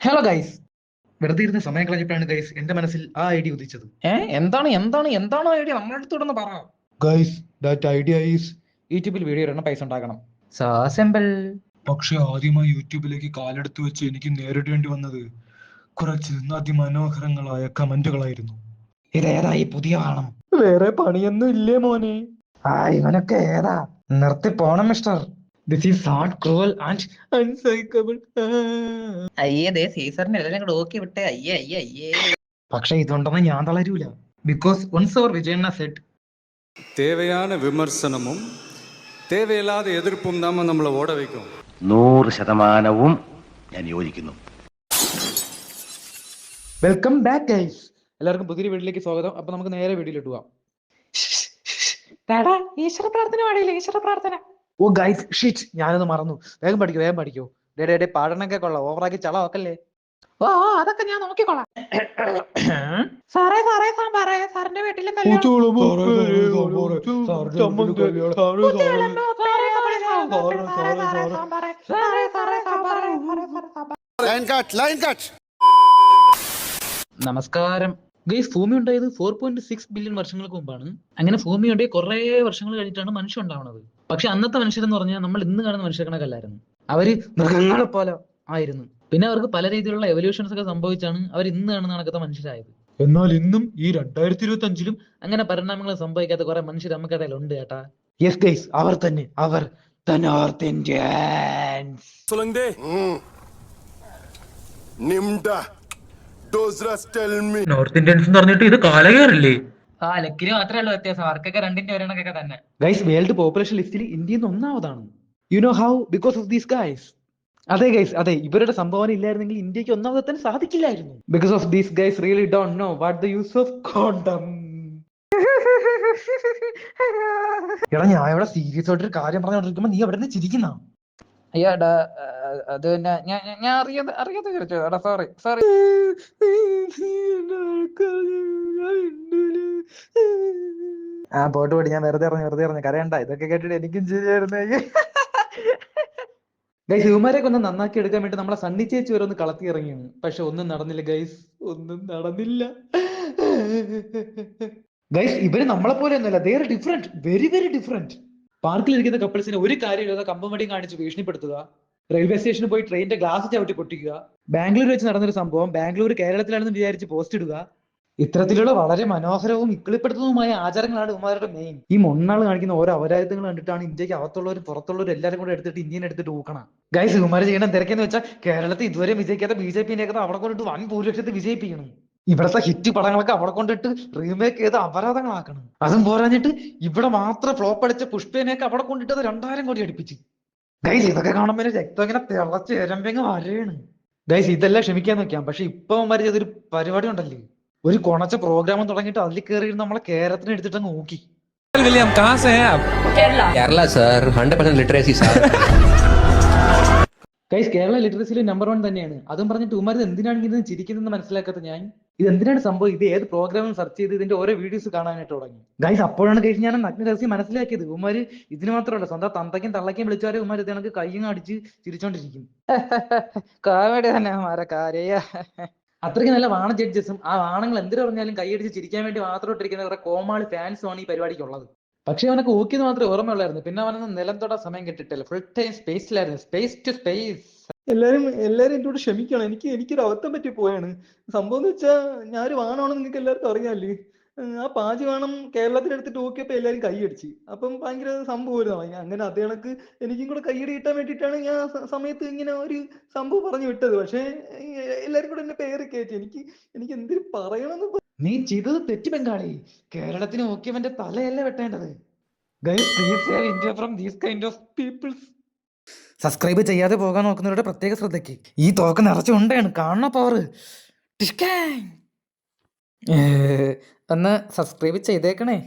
Hello guys, വെറുതെ ഇരുന്ന് സമയം കളഞ്ഞപ്പോഴാണ് ഗൈസ് എന്റെ മനസ്സിൽ ആ ഐഡിയ ഉദിച്ചത്. എന്താണ് ഐഡിയ നമ്മുടെ അടുത്തോടൊന്ന് പറ. ഗൈസ്, ദാറ്റ് ഐഡിയ ഈസ് യൂട്യൂബിൽ വീഡിയോ ഇടണം, പൈസ ഉണ്ടാക്കണം. So simple. പക്ഷെ ആദ്യമായി യൂട്യൂബിലേക്ക് കാലെടുത്ത് വെച്ച് എനിക്ക് നേരിടേണ്ടി വന്നത് കുറച്ച് അതിമനോഹരങ്ങളായ കമന്റുകളായിരുന്നു. ഇതേതായി പുതിയ വേണം? വേറെ പണിയൊന്നും ഇല്ലേ മോനെ? ഇവനൊക്കെ ഏതാ? നിർത്തി പോണം mister. This is hard, cruel and unsinkable. അയ്യേ ദേ സീസറിന് എല്ലാം കൂടെ ഓക്കി വിട്ടേ. അയ്യേ അയ്യേ അയ്യേ. പക്ഷെ ഇതുണ്ടെന്ന് ഞാൻ തളരൂല. ബിക്കോസ് once our വിജയണ്ണ സെറ്റ് தேவையான விமர்சனமும் தேவையில்லாத எதிர்ப்பும் தான் நம்மளை ஓட வைக்கும். 100% ഞാൻ യോജിക്കുന്നു. Welcome back guys. എല്ലാവർക്കും പുതിയ വീട്ടിലേക്ക് സ്വാഗതം. അപ്പൊ നമുക്ക് നേരെ വീഡിയോയിലിട്ട് പോവാം. ഈശ്വര പ്രാർത്ഥന പാടിയില്ല, ഈശ്വര പ്രാർത്ഥന. ഓ ഗൈസ്, ഷിറ്റ്, ഞാനത് മറന്നു. വേഗം പഠിക്കോ. ഡേ പാടണൊക്കെ കൊള്ളാം, ഓവറാക്കി ചളവാക്കല്ലേ. ഓ അതൊക്കെ ഞാൻ നോക്കിക്കോളാം. സാറേ സാറിന്റെ വീട്ടിലെ നമസ്കാരം ഗൈസ്. ഭൂമി ഉണ്ടായത് 4.6 ബില്യൺ വർഷങ്ങൾക്ക് മുമ്പാണ്. അങ്ങനെ ഭൂമി ഉണ്ടായി കുറെ വർഷങ്ങൾ കഴിഞ്ഞിട്ടാണ് മനുഷ്യൻ ഉണ്ടാവുന്നത്. പക്ഷെ അന്നത്തെ മനുഷ്യരെന്ന് പറഞ്ഞാൽ നമ്മൾ ഇന്ന് കാണുന്ന മനുഷ്യ കണക്കല്ലായിരുന്നു. അവര് മൃഗങ്ങളെ പോലെ ആയിരുന്നു. പിന്നെ അവർക്ക് പല രീതിയിലുള്ള എവല്യൂഷൻസ് ഒക്കെ സംഭവിച്ചാണ് അവർ ഇന്ന് കാണുന്ന കണക്കത്തെ മനുഷ്യരായത്. എന്നാൽ ഇന്നും ഈ 2025-ലും അങ്ങനെ പരിണാമങ്ങൾ സംഭവിക്കാത്ത കുറെ മനുഷ്യർ നമുക്ക് അതിലുണ്ട് കേട്ടാ. യെസ് ഗൈസ്, അവർ തന്നെ നോർത്ത് ഇന്ത്യൻസ്. നോർത്ത് ഇന്ത്യൻസ് എന്ന് പറഞ്ഞിട്ട് ഇത് കാലകേറില്ലേ? ആ ലക്കിന് മാത്രമേ ഉള്ളൂ വ്യത്യാസം. അവർക്കൊക്കെ രണ്ടിന്റെ വരണക്കൊക്കെ തന്നെ. ഗൈസ്, വേൾഡ് പോപ്പുലേഷൻ ലിസ്റ്റിൽ ഇന്ത്യയിൽ നിന്ന് ഒന്നാമതാണ്. You know how? Because of these guys. അതെ ഗൈസ്, അതെ, ഇവരുടെ സംഭാവന ഇല്ലായിരുന്നെങ്കിൽ ഇന്ത്യക്ക് ഒന്നാമതെത്താൻ സാധിക്കില്ലായിരുന്നു. Because of these guys really don't know what the use of condom. എടാ, ഞാൻ ഇവിടെ സീരിയസ് ആയിട്ടൊരു കാര്യം പറഞ്ഞോണ്ടിരിക്കുമ്പോ നീ എവിടെ നിന്ന് ചിരിക്കുന്ന? അയ്യോടാ, അത് ഞാൻ അറിയാതെ ചോദിച്ചതാ. സോറി. പോട്ട് ഞാൻ വെറുതെ പറഞ്ഞു കരയണ്ട. ഇതൊക്കെ കേട്ടിട്ട് എനിക്കും ചിരിയായിരുന്നേ. ഗൈസ്, ഇവന്മാരെയൊക്കെ ഒന്ന് നന്നാക്കി എടുക്കാൻ വേണ്ടി നമ്മളെ സണ്ണി ചേച്ചി വരെ ഒന്ന് കളത്തി ഇറങ്ങിയാണ്. പക്ഷെ ഒന്നും നടന്നില്ല ഗൈസ്, ഒന്നും നടന്നില്ല. ഗൈസ്, ഇവര് നമ്മളെ പോലെ ഒന്നുമല്ല. They are different, very very different. പാർക്കിൽ ഇരിക്കുന്ന കപ്പിൾസിനെ ഒരു കാര്യമില്ലാതെ കമ്പമടി കാണിച്ച് ഭീഷണിപ്പെടുത്തുക, റെയിൽവേ സ്റ്റേഷനിൽ പോയി ട്രെയിനിന്റെ ഗ്ലാസ് ചവിട്ടി പൊട്ടിക്കുക, ബാംഗ്ലൂർ വെച്ച് നടന്നൊരു സംഭവം ബാംഗ്ലൂർ കേരളത്തിലാണെന്ന് വിചാരിച്ച് പോസ്റ്റ് ഇടുക. ഇത്തരത്തിലുള്ള വളരെ മനോഹരവും ഇക്കിളിപ്പെടുത്തുന്നതുമായ ആചാരങ്ങളാണ് ഇവന്മാരുടെ മെയിൻ. ഈ മൊണ്ണാൾ കാണിക്കുന്ന ഓരോ അപരാധങ്ങൾ കണ്ടിട്ടാണ് ഇന്ത്യക്ക് അകത്തുള്ളവരും പുറത്തുള്ളവരും എല്ലാവരും കൂടെ എടുത്തിട്ട് ഇന്ത്യൻ എടുത്തിട്ട് ഊക്കണം. ഗൈസ്, ഇവന്മാർ ചെയ്യണം തിരക്കെന്ന് വെച്ചാൽ കേരളത്തിൽ ഇതുവരെ വിജയിക്കാത്ത BJP-നെയൊക്കെ അവിടെ കൊണ്ടിട്ട് വൻ ഭൂരിപക്ഷത്തിൽ വിജയിപ്പിക്കണം. ഇവിടത്തെ ഹിറ്റ് പടങ്ങളൊക്കെ അവിടെ കൊണ്ടിട്ട് റീമേക്ക് ചെയ്ത് അപരാധങ്ങളാക്കണം. അതും പോരാഞ്ഞിട്ട് ഇവിടെ മാത്രം ഫ്ലോപ്പ് അടിച്ച പുഷ്പേനെയൊക്കെ അവിടെ കൊണ്ടിട്ട് അത് 2000 കോടി അടുപ്പിച്ച്. ഗൈസ്, ഇതൊക്കെ കാണുമ്പോൾ രക്തം ഇങ്ങനെ തിളച്ച് എരമ്പെങ്ങ് വരെയാണ്. ഗൈസ്, ഇതെല്ലാം ക്ഷമിക്കാൻ നോക്കാം. പക്ഷെ ഇപ്പൊ അവന്മാർ ചെയ്തൊരു പരിപാടി ഉണ്ടല്ലേ, ഒരു കൊണച്ച പ്രോഗ്രാം തുടങ്ങിയിട്ട് അതിൽ കയറി നമ്മളെ കേരളത്തിന് എടുത്തിട്ട് നോക്കി. विलियम कहाँ से हैं आप? Kerala sir, 100% literacy sir. Guys, Kerala ലിറ്ററസിയിൽ നമ്പർ 1 തന്നെയാണ്. അതും പറഞ്ഞിട്ട് ഉമാർ എന്തിനാണ് ഇങ്ങനെ ചിരിക്കുന്നതെന്ന് മനസ്സിലാക്കാത്ത ഞാൻ ഇത് എന്തിനാണ് സംഭവം, ഇത് ഏത് പ്രോഗ്രാമും സെർച്ച് ചെയ്ത് ഇതിന്റെ ഓരോ വീഡിയോസ് കാണാനായിട്ട് തുടങ്ങി. ഗൈസ്, അപ്പോഴാണ് ഗൈസ് ഞാൻ നഗ്നരഹസ്യം മനസ്സിലാക്കിയത്. ഉമാര് ഇതിന് മാത്രമല്ല, സ്വന്തം തന്തയ്ക്കും തള്ളയ്ക്കും വിളിച്ചാലും ഉമാർ ഇത് കണക്ക് കയ്യും അടിച്ച് ചിരിച്ചോണ്ടിരിക്കും. കോമഡി തന്നെ കാര്യ. അത്രയ്ക്ക് നല്ല വാണ ജഡ്ജസും ആ വാണങ്ങൾ എന്തിനു പറഞ്ഞാലും കൈയടിച്ച് ചിരിക്കാൻ വേണ്ടി മാത്രം ഇട്ടിരിക്കുന്ന കുറെ കോമാളി ഫാൻസുമാണ് ഈ പരിപാടിക്കുള്ളത്. പക്ഷെ അവനൊക്കെ ഓക്കിയത് മാത്രമേ ഓർമ്മയുള്ളായിരുന്നു. പിന്നെ അവനൊന്നും നിലം തൊടാൻ സമയം കിട്ടിയിട്ടില്ല. ഫുൾ ടൈം സ്പേസിലായിരുന്നു, സ്പേസ് ടു സ്പേസ്. എല്ലാരും എന്നോട് ക്ഷമിക്കണം. എനിക്കൊരു അബദ്ധം പറ്റി പോയാണ്. സംഭവം എന്ന് വെച്ചാൽ ഞാനൊരു വാണമാണെന്ന് നിങ്ങൾക്ക് എല്ലാവർക്കും അറിയാമല്ലേ. ആ പാചി വാണം കേരളത്തിലെടുത്തിട്ട് നോക്കിയപ്പോ എല്ലാരും കൈയടിച്ച്. അപ്പം ഭയങ്കര സംഭവമായിരുന്നു. അങ്ങനെ അതേ കണക്ക് എനിക്കും കൂടെ കൈയടി കിട്ടാൻ വേണ്ടിയിട്ടാണ് ഞാൻ സമയത്ത് ഇങ്ങനെ ഒരു സംഭവം പറഞ്ഞു വിട്ടത്. പക്ഷെ എല്ലാരും കൂടെ എന്നെ പേര് കയറ്റി. എനിക്ക് എന്തിനു പറയണമെന്ന്. നീ ചെയ്തത് തെറ്റ് ബംഗാളി. കേരളത്തിന് നോക്കിയവന്റെ തലയല്ല വെട്ടേണ്ടത്. Guys, please save India from these kind of peoples. Subscribe ചെയ്യാതെ പോകാൻ നോക്കുന്നവരുടെ പ്രത്യേക ശ്രദ്ധയ്ക്ക്. ഈ തോക്ക് നിറച്ചുണ്ടാണ്, കാണണ പവർ. ഒന്ന് സബ്സ്ക്രൈബ് ചെയ്തേക്കണേ.